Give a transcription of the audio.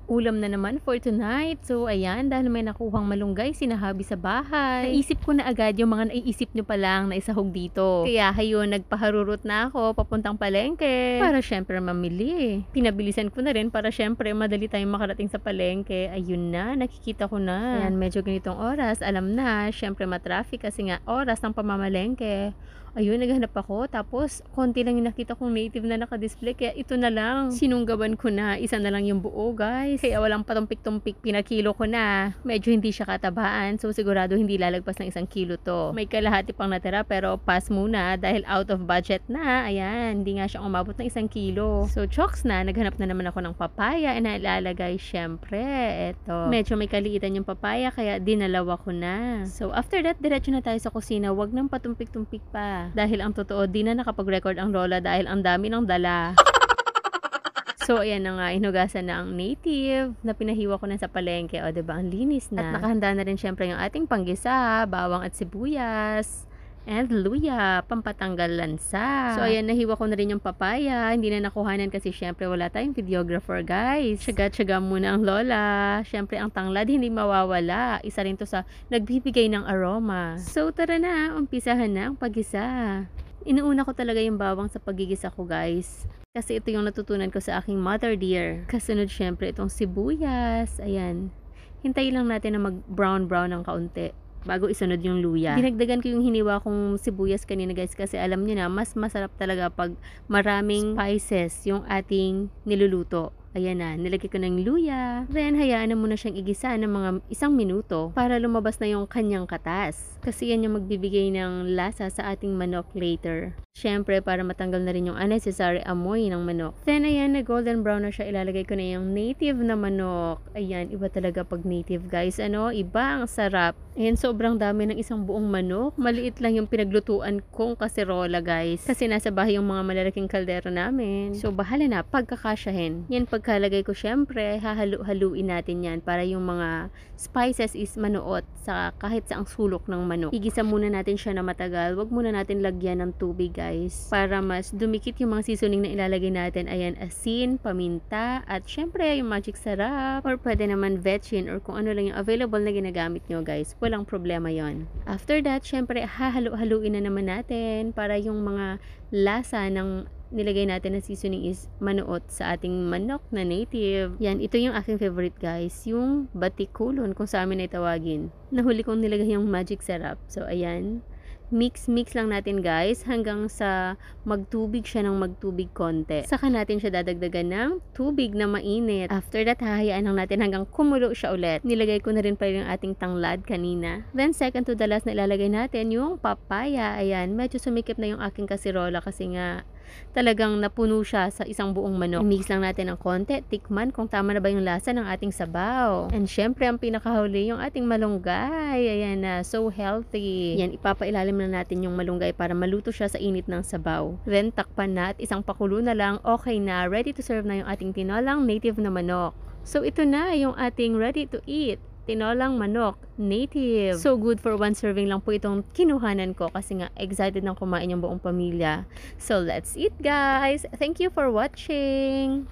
ulam na naman for tonight. So, ayan, dahil may nakuhang malunggay, sinahabi sa bahay. Naisip ko na agad yung mga naiisip nyo pa lang na isahog dito. Kaya, hayun, nagpaharurot na ako papuntang palengke. Para syempre mamili. Pinabilisan ko na rin para syempre madali tayong makarating sa palengke. Ayun na, nakikita ko na. Ayan, medyo ganitong oras. Alam na, syempre matraffic kasi nga oras ng pamamalengke. Ayun, naghanap ako. Tapos, konti lang yung nakita kong native na nakadisplay. Kaya ito na lang. Sinunggaban ko na. Isa na lang yung buo, guys. Kaya walang patumpik-tumpik. Pinakilo ko na. Medyo hindi siya katabaan. So, sigurado hindi lalagpas ng 1 kilo to. May kalahati pang natira pero pass muna dahil out of budget na. Ayan, hindi nga siya umabot ng 1 kilo. So, chokes na. Naghanap na naman ako ng papaya. Na ilalagay, syempre. Eto. Medyo may kaliitan yung papaya kaya dinalawa ko na. So, after that, diretso na tayo sa kusina. Wag nang patumpik-tumpik pa. Dahil ang totoo, di na nakapag-record ang lola dahil ang dami ng dala. So, ayan na nga, inugasan na ang native na pinahiwa ko na sa palengke. O, diba, ang linis na. At nakahanda na rin syempre yung ating panggisa, bawang at sibuyas. And luya, pampatanggal lansa. So, ayan, nahiwa ko na rin yung papaya. Hindi na nakuhanan kasi syempre wala tayong videographer, guys. Tsaga-tsaga muna ang lola. Syempre, ang tanglad hindi mawawala. Isa rin to sa nagbibigay ng aroma. So, tara na, umpisahan na ang paggisa. Inuuna ko talaga yung bawang sa paggigisa ko, guys. Kasi ito yung natutunan ko sa aking mother dear. Kasunod syempre itong sibuyas. Ayan. Hintayin lang natin na mag-brown-brown ng kaunti bago isunod yung luya. Dinagdagan ko yung hiniwa kong sibuyas kanina, guys, kasi alam niyo na, mas masarap talaga pag maraming spices yung ating niluluto. Ayan na, nilagay ko ng luya. Then, hayaan na muna siyang igisa ng mga 1 minuto para lumabas na yung kanyang katas. Kasi yan yung magbibigay ng lasa sa ating manok later. Siyempre, para matanggal na rin yung unnecessary amoy ng manok. Then, ayan, na golden brown na siya. Ilalagay ko na yung native na manok. Ayan, iba talaga pag native, guys. Ano, iba ang sarap. Ayan, sobrang dami ng isang buong manok. Maliit lang yung pinaglutuan kong kaserola, guys. Kasi nasa bahay yung mga malalaking kaldero namin. So, bahala na, pagkakasyahin. Yan, pagkalagay ko, syempre, hahalu-haluin natin yan para yung mga spices is manuot sa kahit saang sulok ng manok. Igisa muna natin siya na matagal. Wag muna natin lagyan ng tubig, guys, para mas dumikit yung mga seasoning na ilalagay natin. Ayan, asin, paminta, at syempre yung magic sarap, or pwede naman vetchin, or kung ano lang yung available na ginagamit nyo, guys. Walang problema yon. After that, syempre hahalu-haluin na naman natin para yung mga lasa ng nilagay natin na seasoning is manuot sa ating manok na native. Yan, ito yung aking favorite, guys. Yung batikulon, kung sa amin ay tawagin. Nahuli kong nilagay yung magic sarap. So, ayan. Mix lang natin, guys, hanggang sa magtubig siya ng magtubig konti. Saka natin siya dadagdagan ng tubig na mainit. After that, hahayaan lang natin hanggang kumulo siya ulit. Nilagay ko na rin pa yung ating tanglad kanina. Then, second to the last na ilalagay natin yung papaya. Ayan, medyo sumikip na yung aking kasirola kasi nga talagang napuno siya sa isang buong manok. I-mix lang natin ng konti, tikman kung tama na ba yung lasa ng ating sabaw. And syempre, ang pinakahuli yung ating malunggay. Ayan na, so healthy. Yan, ipapailalim na natin yung malunggay para maluto siya sa init ng sabaw. Then, takpan na at isang pakulo na lang, okay na, ready to serve na yung ating tinolang native na manok. So, ito na yung ating ready to eat. Tinolang manok, native. So good for 1 serving lang po itong kinuhanan ko kasi nga excited nang kumain yung buong pamilya. So let's eat, guys! Thank you for watching!